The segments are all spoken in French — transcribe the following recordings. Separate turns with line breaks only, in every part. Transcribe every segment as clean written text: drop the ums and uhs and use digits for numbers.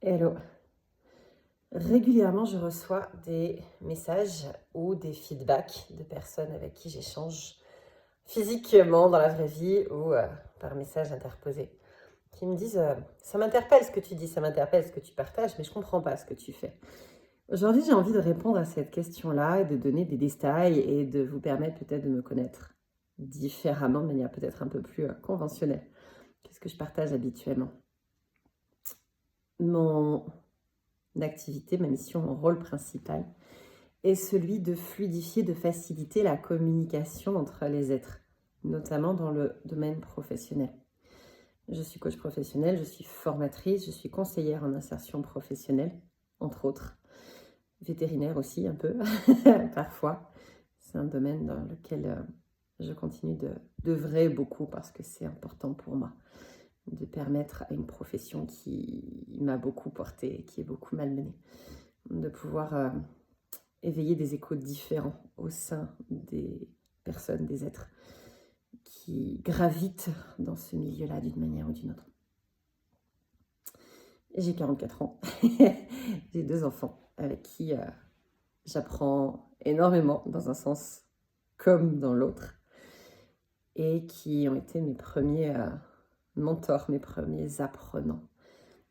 Hello. Régulièrement, je reçois des messages ou des feedbacks de personnes avec qui j'échange physiquement dans la vraie vie ou par message interposé, qui me disent ça m'interpelle ce que tu dis, ça m'interpelle ce que tu partages, mais je comprends pas ce que tu fais. Aujourd'hui, j'ai envie de répondre à cette question-là et de donner des détails et de vous permettre peut-être de me connaître différemment, de manière peut-être un peu plus conventionnelle que ce que je partage habituellement. Mon activité, ma mission, mon rôle principal est celui de fluidifier, de faciliter la communication entre les êtres, notamment dans le domaine professionnel. Je suis coach professionnel, je suis formatrice, je suis conseillère en insertion professionnelle, entre autres. Vétérinaire aussi un peu, parfois. C'est un domaine dans lequel je continue d'œuvrer beaucoup parce que c'est important pour moi de permettre à une profession qui m'a beaucoup portée, qui est beaucoup malmenée, de pouvoir éveiller des échos différents au sein des personnes, des êtres qui gravitent dans ce milieu-là d'une manière ou d'une autre. J'ai 44 ans, j'ai 2 enfants avec qui j'apprends énormément dans un sens comme dans l'autre et qui ont été mes premiers mentors, mes premiers apprenants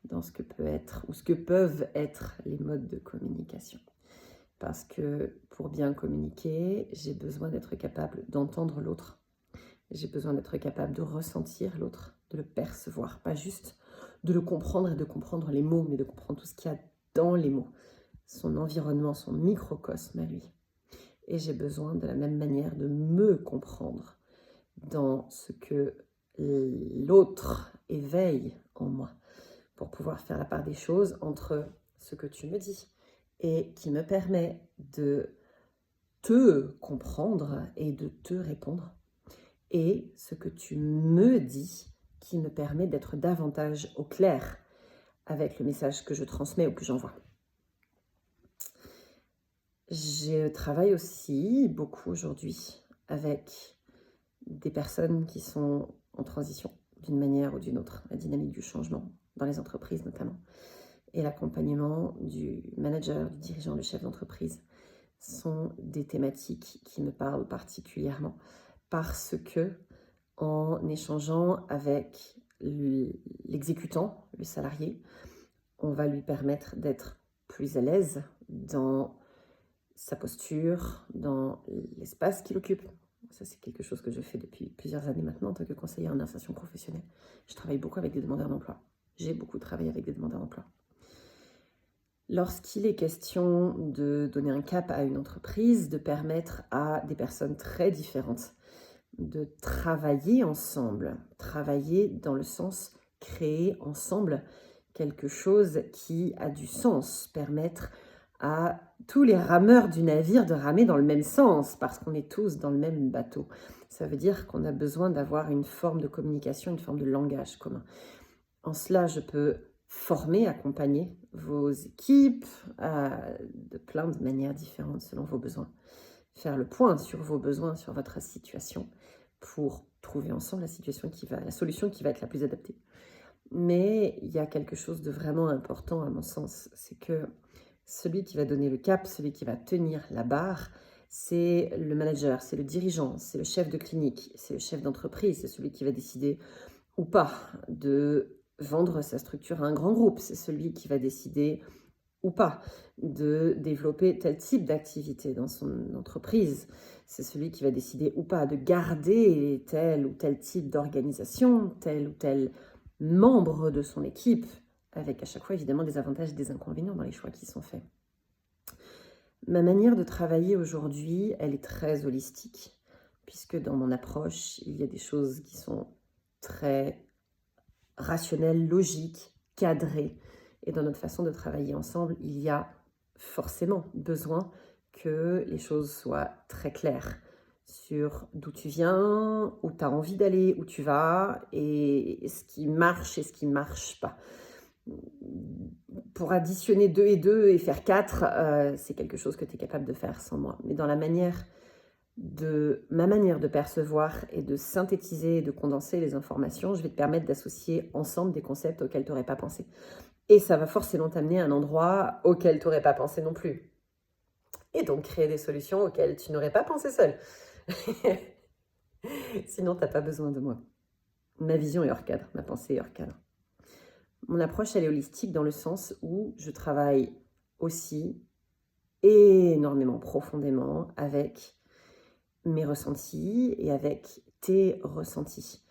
dans ce que peut être ou ce que peuvent être les modes de communication. Parce que pour bien communiquer, j'ai besoin d'être capable d'entendre l'autre. J'ai besoin d'être capable de ressentir l'autre, de le percevoir, pas juste de le comprendre et de comprendre les mots, mais de comprendre tout ce qu'il y a dans les mots, son environnement, son microcosme à lui. Et j'ai besoin de la même manière de me comprendre dans ce que l'autre éveille en moi, pour pouvoir faire la part des choses entre ce que tu me dis et qui me permet de te comprendre et de te répondre, et ce que tu me dis qui me permet d'être davantage au clair avec le message que je transmets ou que j'envoie. Je travaille aussi beaucoup aujourd'hui avec des personnes qui sont en transition d'une manière ou d'une autre, la dynamique du changement dans les entreprises notamment, et l'accompagnement du manager, du dirigeant, du chef d'entreprise sont des thématiques qui me parlent particulièrement parce que en échangeant avec l'exécutant, le salarié, on va lui permettre d'être plus à l'aise dans sa posture, dans l'espace qu'il occupe. Ça, c'est quelque chose que je fais depuis plusieurs années maintenant en tant que conseillère en insertion professionnelle. Je travaille beaucoup avec des demandeurs d'emploi. J'ai beaucoup travaillé avec des demandeurs d'emploi. Lorsqu'il est question de donner un cap à une entreprise, de permettre à des personnes très différentes de travailler ensemble, travailler dans le sens créer ensemble quelque chose qui a du sens, permettre à tous les rameurs du navire de ramer dans le même sens, parce qu'on est tous dans le même bateau. Ça veut dire qu'on a besoin d'avoir une forme de communication, une forme de langage commun. En cela, je peux former, accompagner vos équipes de plein de manières différentes selon vos besoins. Faire le point sur vos besoins, sur votre situation, pour trouver ensemble la solution qui va être la plus adaptée. Mais il y a quelque chose de vraiment important à mon sens, c'est que celui qui va donner le cap, celui qui va tenir la barre, c'est le manager, c'est le dirigeant, c'est le chef de clinique, c'est le chef d'entreprise, c'est celui qui va décider ou pas de vendre sa structure à un grand groupe, c'est celui qui va décider ou pas de développer tel type d'activité dans son entreprise. C'est celui qui va décider ou pas de garder tel ou tel type d'organisation, tel ou tel membre de son équipe, avec à chaque fois évidemment des avantages et des inconvénients dans les choix qui sont faits. Ma manière de travailler aujourd'hui, elle est très holistique, puisque dans mon approche, il y a des choses qui sont très rationnelles, logiques, cadrées, et dans notre façon de travailler ensemble, il y a forcément besoin que les choses soient très claires sur d'où tu viens, où tu as envie d'aller, où tu vas, et ce qui marche et ce qui ne marche pas. Pour additionner 2 et 2 et faire 4, c'est quelque chose que tu es capable de faire sans moi. Mais dans ma manière de percevoir et de synthétiser et de condenser les informations, je vais te permettre d'associer ensemble des concepts auxquels tu n'aurais pas pensé. Et ça va forcément t'amener à un endroit auquel tu n'aurais pas pensé non plus. Et donc créer des solutions auxquelles tu n'aurais pas pensé seul. Sinon, tu n'as pas besoin de moi. Ma vision est hors cadre, ma pensée est hors cadre. Mon approche, elle est holistique dans le sens où je travaille aussi énormément profondément avec mes ressentis et avec tes ressentis.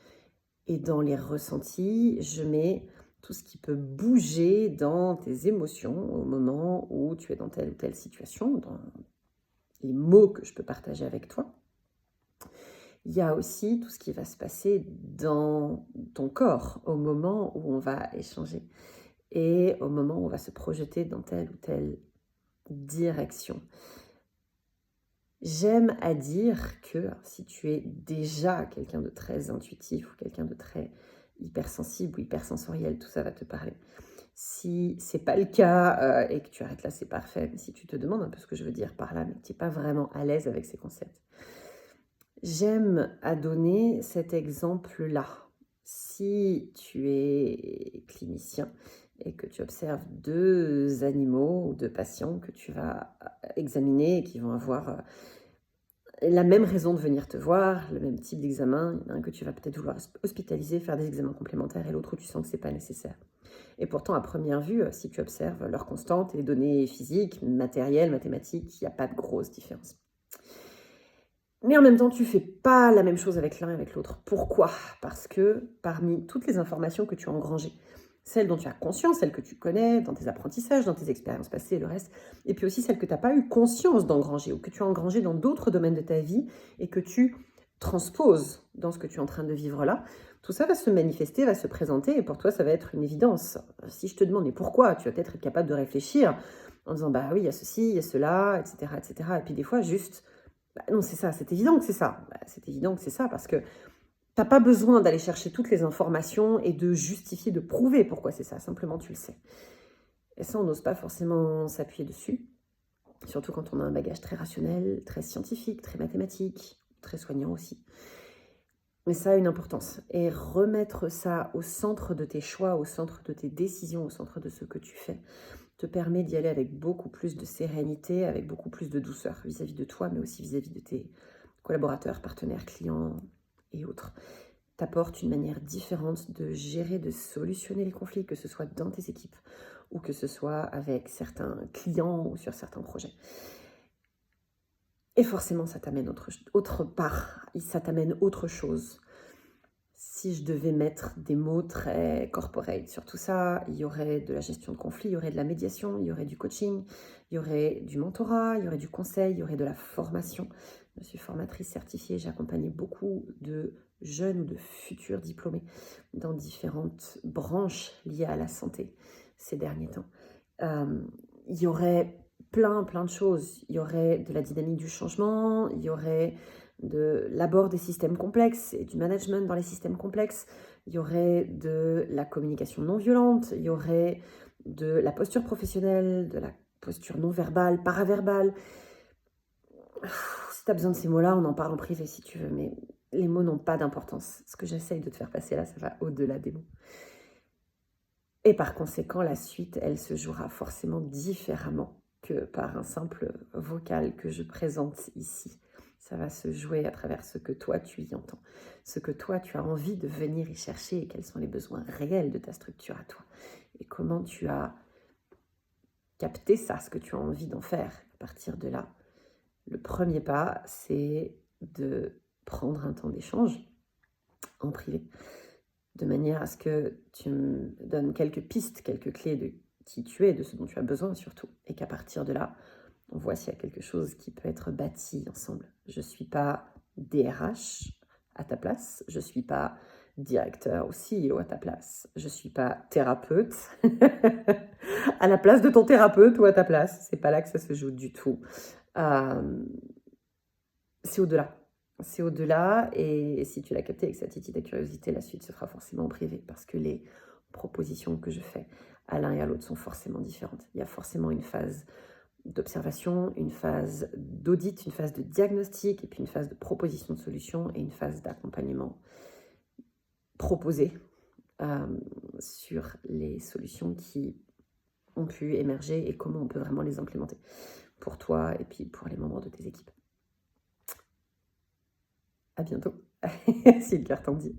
Et dans les ressentis, je mets tout ce qui peut bouger dans tes émotions au moment où tu es dans telle ou telle situation, dans les mots que je peux partager avec toi. Il y a aussi tout ce qui va se passer dans ton corps au moment où on va échanger et au moment où on va se projeter dans telle ou telle direction. J'aime à dire que si tu es déjà quelqu'un de très intuitif ou quelqu'un de très hypersensible ou hypersensoriel, tout ça va te parler. Si c'est pas le cas et que tu arrêtes là, c'est parfait. Mais si tu te demandes un peu ce que je veux dire par là, mais que tu n'es pas vraiment à l'aise avec ces concepts, j'aime à donner cet exemple-là. Si tu es clinicien et que tu observes 2 animaux ou 2 patients que tu vas examiner et qui vont avoir la même raison de venir te voir, le même type d'examen, il y en a un que tu vas peut-être vouloir hospitaliser, faire des examens complémentaires et l'autre où tu sens que ce n'est pas nécessaire. Et pourtant, à première vue, si tu observes leurs constantes et les données physiques, matérielles, mathématiques, il n'y a pas de grosse différence. Mais en même temps, tu ne fais pas la même chose avec l'un et avec l'autre. Pourquoi? Parce que parmi toutes les informations que tu as engrangées, celles dont tu as conscience, celles que tu connais dans tes apprentissages, dans tes expériences passées et le reste, et puis aussi celles que tu n'as pas eu conscience d'engranger ou que tu as engrangées dans d'autres domaines de ta vie et que tu transposes dans ce que tu es en train de vivre là, tout ça va se manifester, va se présenter et pour toi, ça va être une évidence. Si je te demande mais pourquoi, tu vas peut-être être capable de réfléchir en disant bah oui, il y a ceci, il y a cela, etc., etc. Et puis des fois, juste non, c'est ça, c'est évident que c'est ça. C'est évident que c'est ça parce que tu n'as pas besoin d'aller chercher toutes les informations et de justifier, de prouver pourquoi c'est ça. Simplement, tu le sais. Et ça, on n'ose pas forcément s'appuyer dessus, surtout quand on a un bagage très rationnel, très scientifique, très mathématique, très soignant aussi. Mais ça a une importance. Et remettre ça au centre de tes choix, au centre de tes décisions, au centre de ce que tu fais, te permet d'y aller avec beaucoup plus de sérénité, avec beaucoup plus de douceur vis-à-vis de toi, mais aussi vis-à-vis de tes collaborateurs, partenaires, clients et autres. T'apporte une manière différente de gérer, de solutionner les conflits, que ce soit dans tes équipes ou que ce soit avec certains clients ou sur certains projets. Et forcément, ça t'amène autre part, ça t'amène autre chose. Si je devais mettre des mots très corporate sur tout ça, il y aurait de la gestion de conflits, il y aurait de la médiation, il y aurait du coaching, il y aurait du mentorat, il y aurait du conseil, il y aurait de la formation. Je suis formatrice certifiée, j'ai accompagné beaucoup de jeunes ou de futurs diplômés dans différentes branches liées à la santé ces derniers temps. Il y aurait plein de choses. Il y aurait de la dynamique du changement, il y aurait de l'abord des systèmes complexes et du management dans les systèmes complexes, il y aurait de la communication non violente, il y aurait de la posture professionnelle, de la posture non verbale, paraverbale. Si tu as besoin de ces mots-là, on en parle en privé si tu veux, mais les mots n'ont pas d'importance. Ce que j'essaye de te faire passer là, ça va au-delà des mots. Et par conséquent, la suite, elle se jouera forcément différemment que par un simple vocal que je présente ici. Ça va se jouer à travers ce que toi tu y entends, ce que toi tu as envie de venir y chercher et quels sont les besoins réels de ta structure à toi. Et comment tu as capté ça, ce que tu as envie d'en faire. À partir de là, le premier pas, c'est de prendre un temps d'échange en privé, de manière à ce que tu me donnes quelques pistes, quelques clés de qui tu es, de ce dont tu as besoin surtout, et qu'à partir de là, on voit s'il y a quelque chose qui peut être bâti ensemble. Je ne suis pas DRH à ta place, je ne suis pas directeur ou CEO à ta place, je ne suis pas thérapeute à la place de ton thérapeute ou à ta place. C'est pas là que ça se joue du tout. C'est au-delà. C'est au-delà, et si tu l'as capté avec cette titille de curiosité, la suite se fera forcément en privé, parce que les propositions que je fais à l'un et à l'autre sont forcément différentes. Il y a forcément une phase d'observation, une phase d'audit, une phase de diagnostic, et puis une phase de proposition de solution, et une phase d'accompagnement proposé sur les solutions qui ont pu émerger et comment on peut vraiment les implémenter pour toi et puis pour les membres de tes équipes. À bientôt, si le cœur t'en dit.